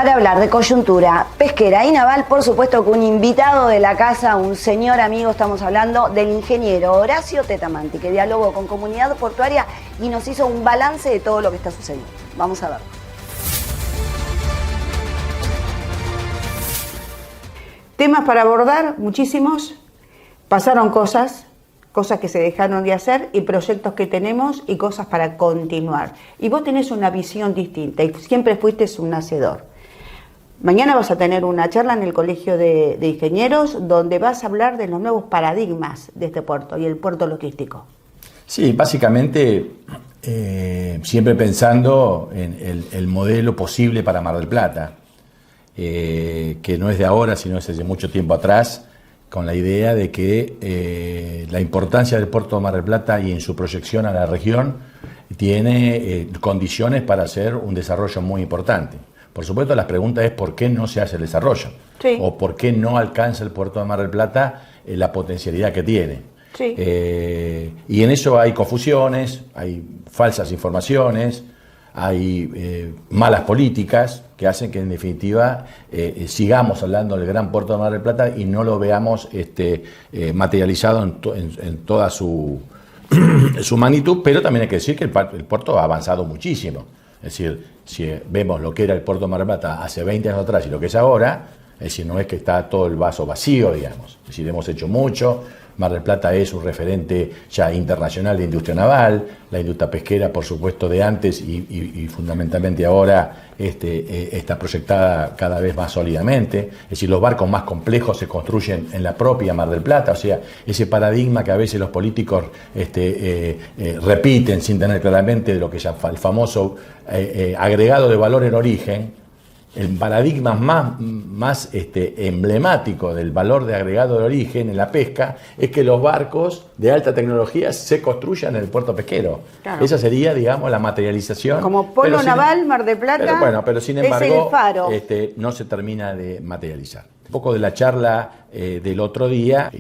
Para hablar de coyuntura pesquera y naval, por supuesto, con un invitado de la casa, un señor amigo, estamos hablando del ingeniero Horacio Tetamanti, que dialogó con Comunidad Portuaria y nos hizo un balance de todo lo que está sucediendo. Vamos a verlo. Temas para abordar, muchísimos. Pasaron cosas que se dejaron de hacer y proyectos que tenemos y cosas para continuar. Y vos tenés una visión distinta y siempre fuiste un hacedor. Mañana vas a tener una charla en el Colegio de Ingenieros donde vas a hablar de los nuevos paradigmas de este puerto y el puerto logístico. Sí, básicamente siempre pensando en el modelo posible para Mar del Plata, que no es de ahora, sino es desde mucho tiempo atrás, con la idea de que la importancia del puerto de Mar del Plata y en su proyección a la región tiene condiciones para hacer un desarrollo muy importante. Por supuesto, la pregunta es por qué no se hace el desarrollo, sí, o por qué no alcanza el puerto de Mar del Plata la potencialidad que tiene. Sí. Y en eso hay confusiones, hay falsas informaciones, hay malas políticas que hacen que en definitiva sigamos hablando del gran puerto de Mar del Plata y no lo veamos materializado en toda su magnitud, pero también hay que decir que el puerto ha avanzado muchísimo. Es decir, si vemos lo que era el puerto de Mar del Plata hace 20 años atrás y lo que es ahora, es decir, no es que está todo el vaso vacío, digamos. Es decir, hemos hecho mucho. Mar del Plata es un referente ya internacional de industria naval, la industria pesquera, por supuesto, de antes y fundamentalmente ahora está proyectada cada vez más sólidamente. Es decir, los barcos más complejos se construyen en la propia Mar del Plata, o sea, ese paradigma que a veces los políticos repiten sin tener claramente de lo que llama el famoso agregado de valor en origen. El paradigma más emblemático del valor de agregado de origen en la pesca es que los barcos de alta tecnología se construyan en el puerto pesquero. Claro. Esa sería, digamos, la materialización. Como polo naval, Mar del Plata, pero sin embargo, es el faro. No se termina de materializar. Un poco de la charla del otro día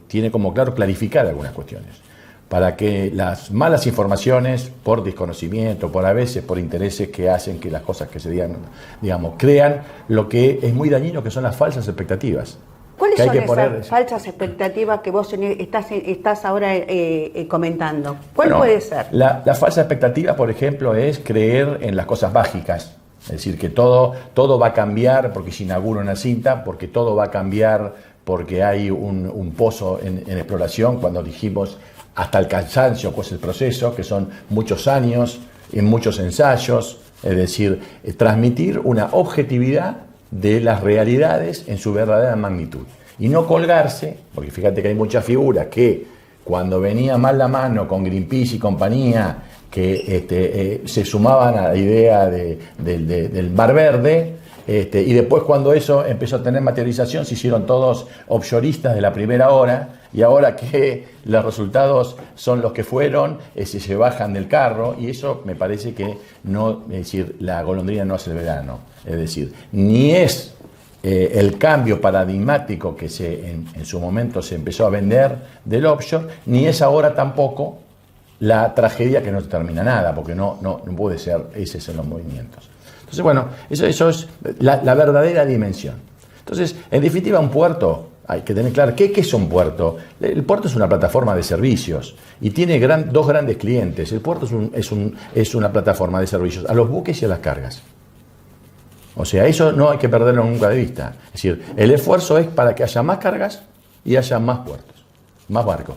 tiene como claro clarificar algunas cuestiones, para que las malas informaciones, por desconocimiento, por a veces por intereses que hacen que las cosas que se digan, digamos, crean lo que es muy dañino, que son las falsas expectativas. ¿Cuáles son esas falsas expectativas que vos estás ahora comentando? ¿Cuál puede ser? La falsa expectativa, por ejemplo, es creer en las cosas mágicas. Es decir, que todo va a cambiar porque se inaugura una cinta, porque todo va a cambiar porque hay un pozo en exploración, cuando dijimos hasta el cansancio, pues el proceso, que son muchos años, en muchos ensayos, es decir, transmitir una objetividad de las realidades en su verdadera magnitud. Y no colgarse, porque fíjate que hay muchas figuras que cuando venía mal la mano con Greenpeace y compañía, que se sumaban a la idea del Mar Verde, y después cuando eso empezó a tener materialización se hicieron todos offshoreistas de la primera hora, y ahora que los resultados son los que fueron, se bajan del carro, y eso me parece que no, es decir, la golondrina no hace el verano, es decir, ni es el cambio paradigmático que en su momento se empezó a vender del offshore, ni es ahora tampoco la tragedia que no termina nada, porque no puede ser, esos son los movimientos. Entonces, bueno, eso es la verdadera dimensión. Entonces, en definitiva, un puerto, hay que tener claro, ¿qué es un puerto? El puerto es una plataforma de servicios y tiene dos grandes clientes. El puerto es una plataforma de servicios a los buques y a las cargas. O sea, eso no hay que perderlo nunca de vista. Es decir, el esfuerzo es para que haya más cargas y haya más barcos.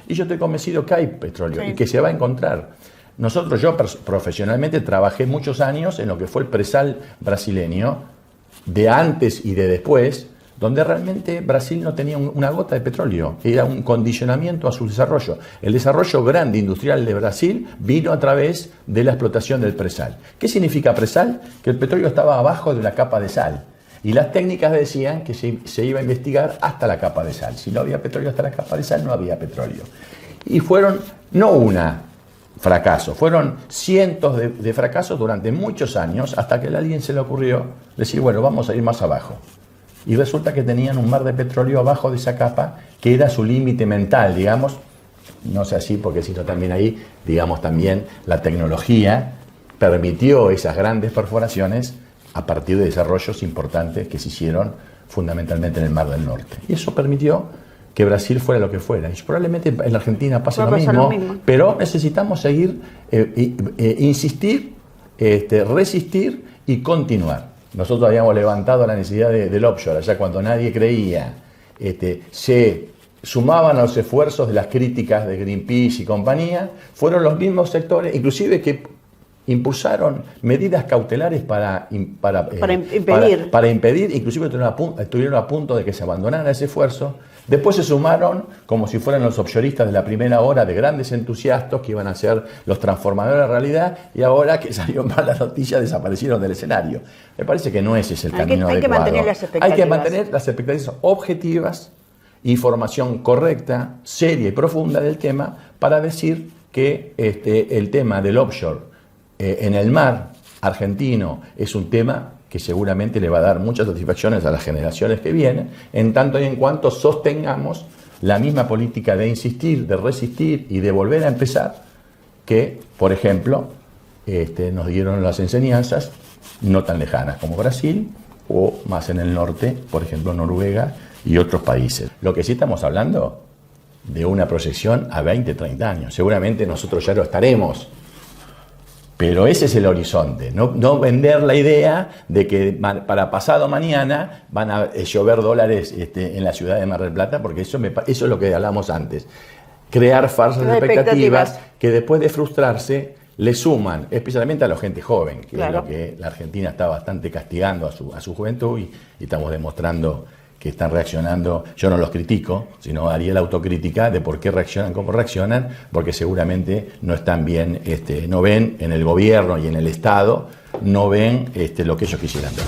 Y yo estoy convencido que hay petróleo, sí, y que se va a encontrar. Yo profesionalmente trabajé muchos años en lo que fue el presal brasileño, de antes y de después, donde realmente Brasil no tenía una gota de petróleo, era un condicionamiento a su desarrollo. El desarrollo grande industrial de Brasil vino a través de la explotación del presal. ¿Qué significa presal? Que el petróleo estaba abajo de una capa de sal. Y las técnicas decían que se iba a investigar hasta la capa de sal. Si no había petróleo hasta la capa de sal, no había petróleo. Y fueron, fracasos, fueron cientos de fracasos durante muchos años, hasta que a alguien se le ocurrió decir, bueno, vamos a ir más abajo. Y resulta que tenían un mar de petróleo abajo de esa capa, que era su límite mental, digamos. No sé así, porque sino también ahí, digamos, también la tecnología permitió esas grandes perforaciones a partir de desarrollos importantes que se hicieron fundamentalmente en el Mar del Norte. Y eso permitió que Brasil fuera lo que fuera. Y probablemente en la Argentina pase lo mismo, pero necesitamos seguir, insistir, resistir y continuar. Nosotros habíamos levantado la necesidad del offshore, allá cuando nadie creía. Se sumaban a los esfuerzos de las críticas de Greenpeace y compañía, fueron los mismos sectores, inclusive que impulsaron medidas cautelares para impedir, inclusive estuvieron a punto de que se abandonara ese esfuerzo. Después se sumaron, como si fueran los offshoreistas de la primera hora, de grandes entusiastas que iban a ser los transformadores de la realidad, y ahora que salió mal la noticia desaparecieron del escenario. Me parece que no ese es el camino adecuado. Hay que mantener las expectativas. Hay que mantener las expectativas objetivas, información correcta, seria y profunda del tema, para decir que el tema del offshore en el mar argentino es un tema que seguramente le va a dar muchas satisfacciones a las generaciones que vienen, en tanto y en cuanto sostengamos la misma política de insistir, de resistir y de volver a empezar, que, por ejemplo, nos dieron las enseñanzas no tan lejanas como Brasil, o más en el norte, por ejemplo, Noruega y otros países. Lo que sí estamos hablando de una proyección a 20, 30 años. Seguramente nosotros ya lo estaremos. Pero ese es el horizonte, no vender la idea de que para pasado mañana van a llover dólares en la ciudad de Mar del Plata, porque eso es lo que hablamos antes. Crear falsas expectativas que después de frustrarse le suman, especialmente a la gente joven, que es lo que la Argentina está bastante castigando a su juventud y estamos demostrando que están reaccionando. Yo no los critico, sino haría la autocrítica de por qué reaccionan como reaccionan, porque seguramente no están bien, no ven en el gobierno y en el Estado, no ven lo que ellos quisieran ver.